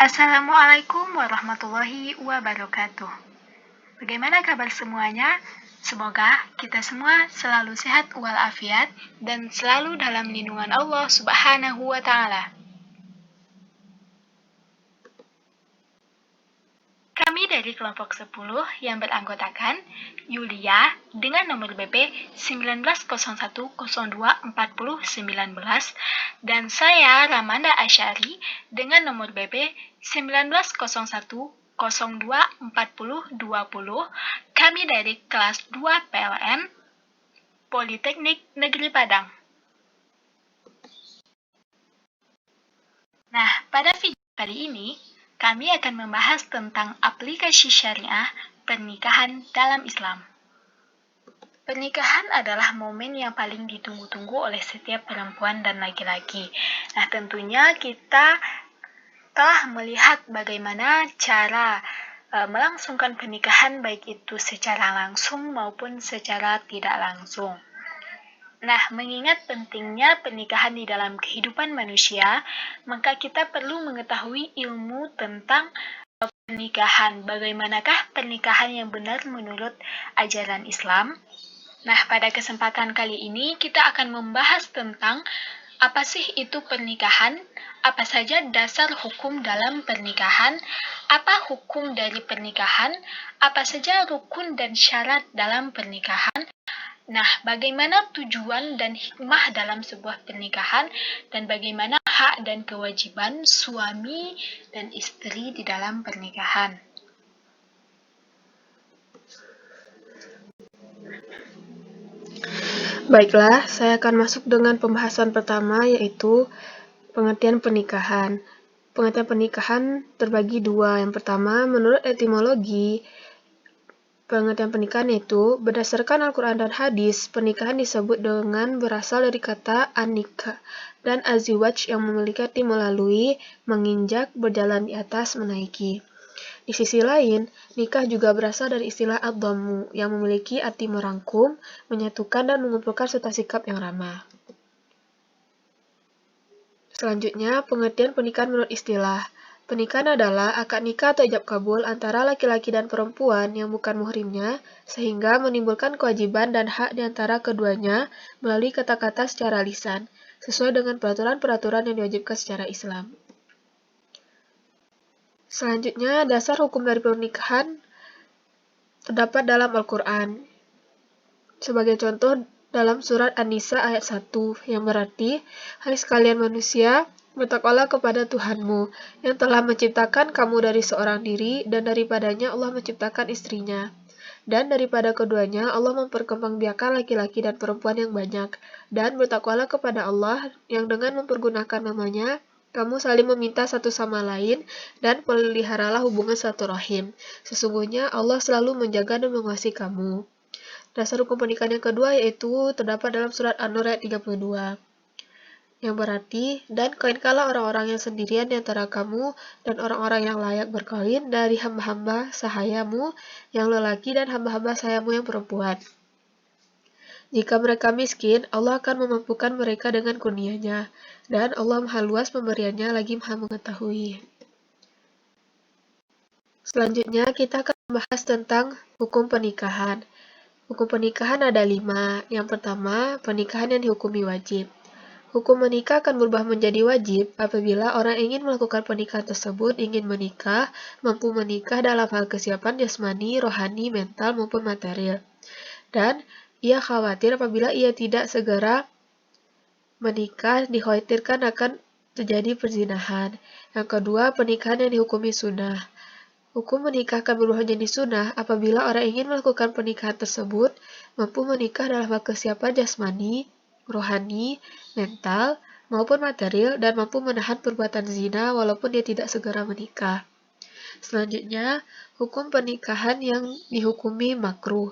Assalamualaikum warahmatullahi wabarakatuh. Bagaimana kabar semuanya? Semoga kita semua selalu sehat walafiat dan selalu dalam lindungan Allah Subhanahu wa Ta'ala. Kami dari kelompok 10 yang beranggotakan Yulia dengan nomor BP 1901024019 dan saya Ramanda Asyari dengan nomor BP 1901024020. Kami dari kelas 2 PLN Politeknik Negeri Padang. Nah, pada video kali ini kami akan membahas tentang aplikasi syariah pernikahan dalam Islam. Pernikahan adalah momen yang paling ditunggu-tunggu oleh setiap perempuan dan laki-laki. Nah, tentunya kita telah melihat bagaimana cara melangsungkan pernikahan, baik itu secara langsung maupun secara tidak langsung. Nah, mengingat pentingnya pernikahan di dalam kehidupan manusia, maka kita perlu mengetahui ilmu tentang pernikahan. Bagaimanakah pernikahan yang benar menurut ajaran Islam? Nah, pada kesempatan kali ini kita akan membahas tentang apa sih itu pernikahan, apa saja dasar hukum dalam pernikahan, apa hukum dari pernikahan, apa saja rukun dan syarat dalam pernikahan. Nah, bagaimana tujuan dan hikmah dalam sebuah pernikahan, dan bagaimana hak dan kewajiban suami dan istri di dalam pernikahan. Baiklah, saya akan masuk dengan pembahasan pertama, yaitu pengertian pernikahan. Pengertian pernikahan terbagi dua. Yang pertama, menurut etimologi, pengertian pernikahan itu berdasarkan Al-Quran dan hadis, pernikahan disebut dengan berasal dari kata an-nikah dan aziwaj yang memiliki arti melalui, menginjak, berjalan di atas, menaiki. Di sisi lain, nikah juga berasal dari istilah ad-dhammu yang memiliki arti merangkum, menyatukan, dan mengumpulkan serta sikap yang ramah. Selanjutnya, pengertian pernikahan menurut istilah. Pernikahan adalah akad nikah atau ijab kabul antara laki-laki dan perempuan yang bukan muhrimnya, sehingga menimbulkan kewajiban dan hak di antara keduanya melalui kata-kata secara lisan, sesuai dengan peraturan-peraturan yang diwajibkan secara Islam. Selanjutnya, dasar hukum dari pernikahan terdapat dalam Al-Quran. Sebagai contoh, dalam surat An-Nisa ayat 1, yang berarti, hai sekalian manusia, bertakwalah kepada Tuhanmu, yang telah menciptakan kamu dari seorang diri, dan daripadanya Allah menciptakan istrinya. Dan daripada keduanya, Allah memperkembangbiakan laki-laki dan perempuan yang banyak. Dan bertakwalah kepada Allah, yang dengan mempergunakan namanya, kamu saling meminta satu sama lain, dan peliharalah hubungan silaturahim. Sesungguhnya Allah selalu menjaga dan mengasihi kamu. Dasar hukum pernikahan yang kedua yaitu terdapat dalam surat An-Nur ayat 32. Yang berarti, dan kawinkanlah orang-orang yang sendirian di antara kamu dan orang-orang yang layak berkawin dari hamba-hamba sahayamu yang lelaki dan hamba-hamba sahayamu yang perempuan. Jika mereka miskin, Allah akan memampukan mereka dengan kurnianya, dan Allah maha luas pemberiannya lagi maha mengetahui. Selanjutnya, kita akan membahas tentang hukum pernikahan. Hukum pernikahan ada 5. Yang pertama, pernikahan yang dihukumi wajib. Hukum menikah akan berubah menjadi wajib apabila orang ingin melakukan pernikahan tersebut ingin menikah, mampu menikah dalam hal kesiapan jasmani, rohani, mental, maupun material. Dan ia khawatir apabila ia tidak segera menikah, dikhawatirkan akan terjadi perzinahan. Yang kedua, pernikahan yang dihukumi sunnah. Hukum menikah akan berubah menjadi sunnah apabila orang ingin melakukan pernikahan tersebut mampu menikah dalam hal kesiapan jasmani, rohani, mental, maupun material, dan mampu menahan perbuatan zina walaupun dia tidak segera menikah. Selanjutnya, hukum pernikahan yang dihukumi makruh.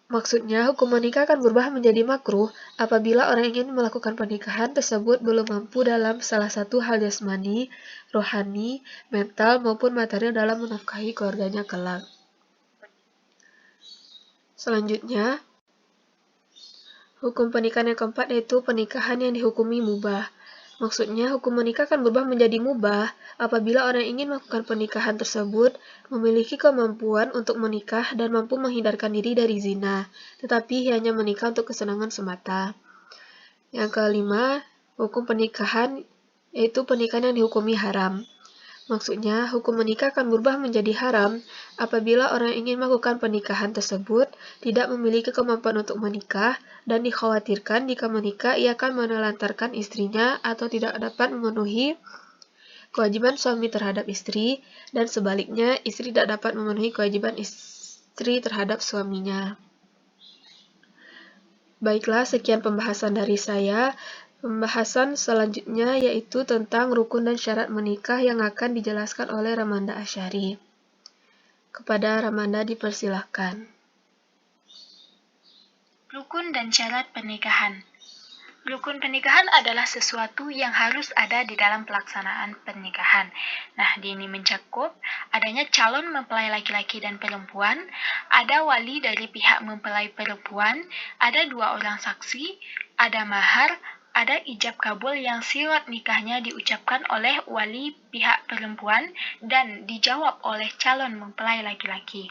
Maksudnya, hukum menikah akan berubah menjadi makruh apabila orang ingin melakukan pernikahan tersebut belum mampu dalam salah satu hal jasmani, rohani, mental, maupun material dalam menafkahi keluarganya kelak. Selanjutnya, hukum pernikahan yang keempat yaitu pernikahan yang dihukumi mubah. Maksudnya, hukum menikah akan berubah menjadi mubah apabila orang yang ingin melakukan pernikahan tersebut memiliki kemampuan untuk menikah dan mampu menghindarkan diri dari zina, tetapi hanya menikah untuk kesenangan semata. Yang kelima, hukum pernikahan yaitu pernikahan yang dihukumi haram. Maksudnya, hukum menikah akan berubah menjadi haram apabila orang yang ingin melakukan pernikahan tersebut tidak memiliki kemampuan untuk menikah dan dikhawatirkan jika menikah ia akan menelantarkan istrinya atau tidak dapat memenuhi kewajiban suami terhadap istri dan sebaliknya istri tidak dapat memenuhi kewajiban istri terhadap suaminya. Baiklah, sekian pembahasan dari saya. Pembahasan selanjutnya yaitu tentang rukun dan syarat menikah yang akan dijelaskan oleh Ramanda Asyari. Kepada Ramanda dipersilahkan. Rukun dan syarat pernikahan. Rukun pernikahan adalah sesuatu yang harus ada di dalam pelaksanaan pernikahan. Nah, ini mencakup adanya calon mempelai laki-laki dan perempuan, ada wali dari pihak mempelai perempuan, ada 2 orang saksi, ada mahar, ada ijab kabul yang sirat nikahnya diucapkan oleh wali pihak perempuan dan dijawab oleh calon mempelai laki-laki.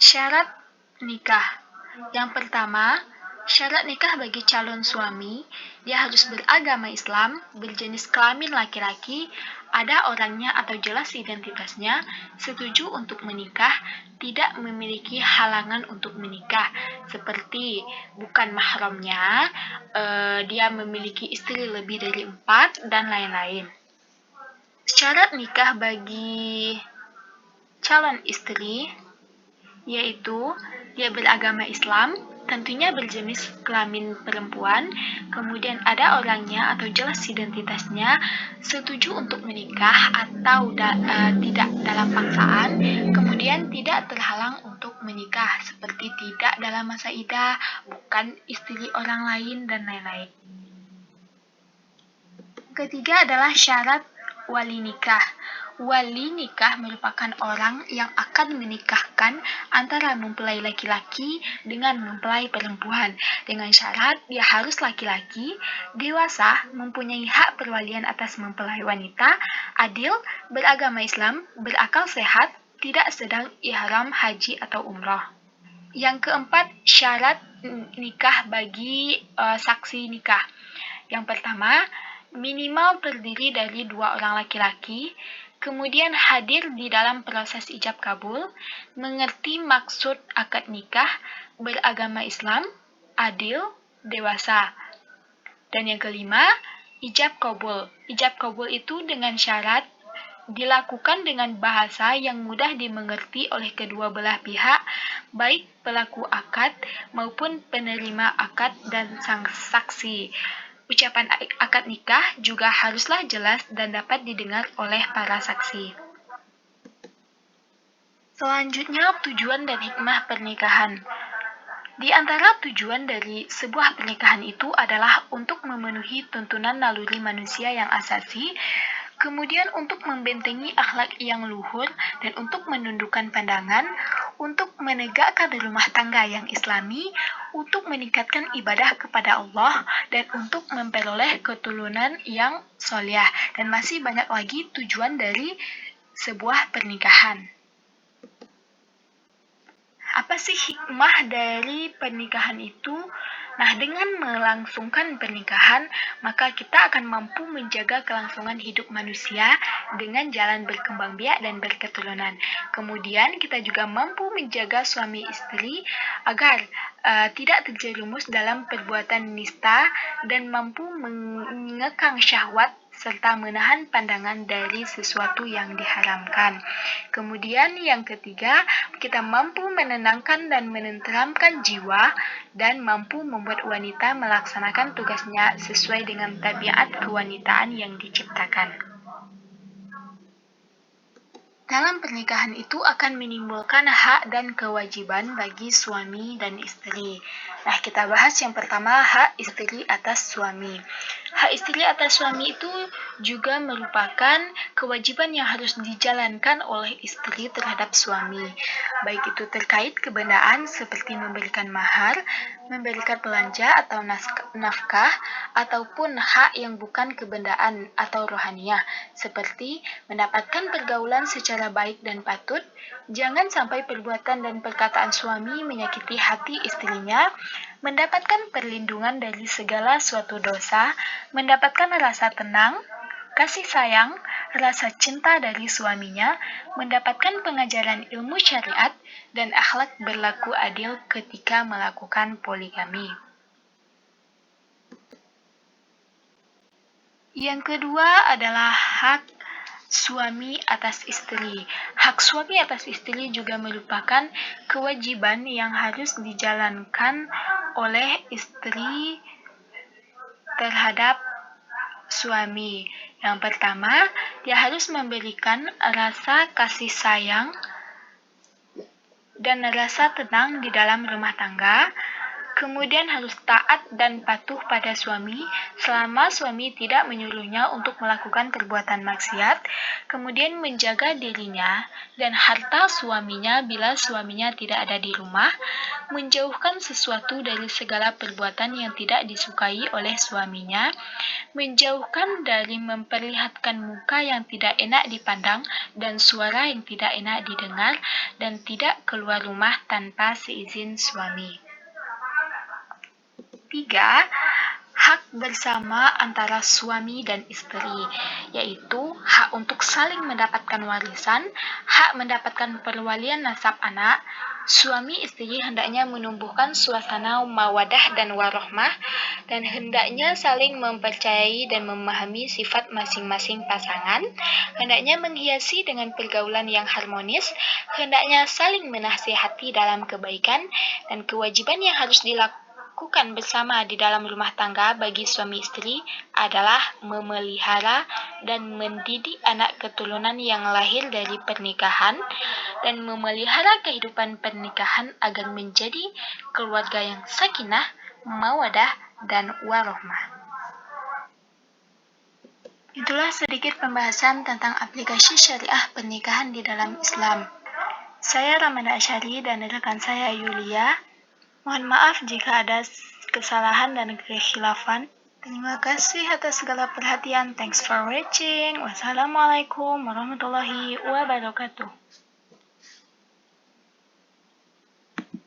Syarat nikah. Yang pertama, syarat nikah bagi calon suami, dia harus beragama Islam, berjenis kelamin laki-laki, ada orangnya atau jelas identitasnya, setuju untuk menikah, tidak memiliki halangan untuk menikah, seperti bukan mahramnya, dia memiliki istri lebih dari 4, dan lain-lain. Syarat nikah bagi calon istri yaitu dia beragama Islam, tentunya berjenis kelamin perempuan, kemudian ada orangnya atau jelas identitasnya, setuju untuk menikah atau tidak dalam paksaan, kemudian tidak terhalang untuk menikah, seperti tidak dalam masa iddah, bukan istri orang lain, dan lain-lain. Ketiga adalah syarat wali nikah. Wali nikah merupakan orang yang akan menikahkan antara mempelai laki-laki dengan mempelai perempuan, dengan syarat dia harus laki-laki, dewasa, mempunyai hak perwalian atas mempelai wanita, adil, beragama Islam, berakal sehat, tidak sedang ihram haji atau umroh. Yang keempat, syarat nikah bagi saksi nikah. Yang pertama, minimal terdiri dari 2 orang laki-laki, kemudian hadir di dalam proses ijab kabul, mengerti maksud akad nikah, beragama Islam, adil, dewasa. Dan yang kelima, ijab kabul. Ijab kabul itu dengan syarat dilakukan dengan bahasa yang mudah dimengerti oleh kedua belah pihak, baik pelaku akad maupun penerima akad dan sang saksi. Ucapan akad nikah juga haruslah jelas dan dapat didengar oleh para saksi. Selanjutnya, tujuan dan hikmah pernikahan. Di antara tujuan dari sebuah pernikahan itu adalah untuk memenuhi tuntunan naluri manusia yang asasi, kemudian untuk membentengi akhlak yang luhur dan untuk menundukkan pandangan, untuk menegakkan rumah tangga yang islami, untuk meningkatkan ibadah kepada Allah, dan untuk memperoleh keturunan yang soleh. Dan masih banyak lagi tujuan dari sebuah pernikahan. Apa sih hikmah dari pernikahan itu? Nah, dengan melangsungkan pernikahan, maka kita akan mampu menjaga kelangsungan hidup manusia dengan jalan berkembang biak dan berketurunan. Kemudian, kita juga mampu menjaga suami istri agar tidak terjerumus dalam perbuatan nista dan mampu mengekang syahwat serta menahan pandangan dari sesuatu yang diharamkan. Kemudian yang ketiga, kita mampu menenangkan dan menenteramkan jiwa dan mampu membuat wanita melaksanakan tugasnya sesuai dengan tabiat kewanitaan yang diciptakan. Dalam pernikahan itu akan menimbulkan hak dan kewajiban bagi suami dan istri. Nah, kita bahas yang pertama, hak istri atas suami. Hak istri atas suami itu juga merupakan kewajiban yang harus dijalankan oleh istri terhadap suami, baik itu terkait kebendaan seperti memberikan mahar, memberikan belanja atau nafkah, ataupun hak yang bukan kebendaan atau rohaniah, seperti mendapatkan pergaulan secara baik dan patut, jangan sampai perbuatan dan perkataan suami menyakiti hati istrinya, mendapatkan perlindungan dari segala suatu dosa, mendapatkan rasa tenang, kasih sayang, rasa cinta dari suaminya, mendapatkan pengajaran ilmu syariat, dan akhlak berlaku adil ketika melakukan poligami. Yang kedua adalah hak suami atas istri. Hak suami atas istri juga merupakan kewajiban yang harus dijalankan oleh istri terhadap suami. Yang pertama, dia harus memberikan rasa kasih sayang dan rasa tenang di dalam rumah tangga. Kemudian harus taat dan patuh pada suami selama suami tidak menyuruhnya untuk melakukan perbuatan maksiat. Kemudian menjaga dirinya dan harta suaminya bila suaminya tidak ada di rumah. Menjauhkan sesuatu dari segala perbuatan yang tidak disukai oleh suaminya. Menjauhkan dari memperlihatkan muka yang tidak enak dipandang dan suara yang tidak enak didengar, dan tidak keluar rumah tanpa seizin suami. 3. Hak bersama antara suami dan istri, yaitu hak untuk saling mendapatkan warisan, hak mendapatkan perwalian nasab anak. Suami istri hendaknya menumbuhkan suasana mawadah dan warohmah, dan hendaknya saling mempercayai dan memahami sifat masing-masing pasangan, hendaknya menghiasi dengan pergaulan yang harmonis, hendaknya saling menasihati dalam kebaikan, dan kewajiban yang harus dilakukan bersama di dalam rumah tangga bagi suami istri adalah memelihara dan mendidik anak keturunan yang lahir dari pernikahan dan memelihara kehidupan pernikahan agar menjadi keluarga yang sakinah, mawadah, dan warohmah. Itulah sedikit pembahasan tentang aplikasi syariah pernikahan di dalam Islam. Saya Ramanda Asyari dan rekan saya Yulia. Mohon maaf jika ada kesalahan dan kekhilafan. Terima kasih atas segala perhatian. Thanks for watching. Wassalamualaikum warahmatullahi wabarakatuh.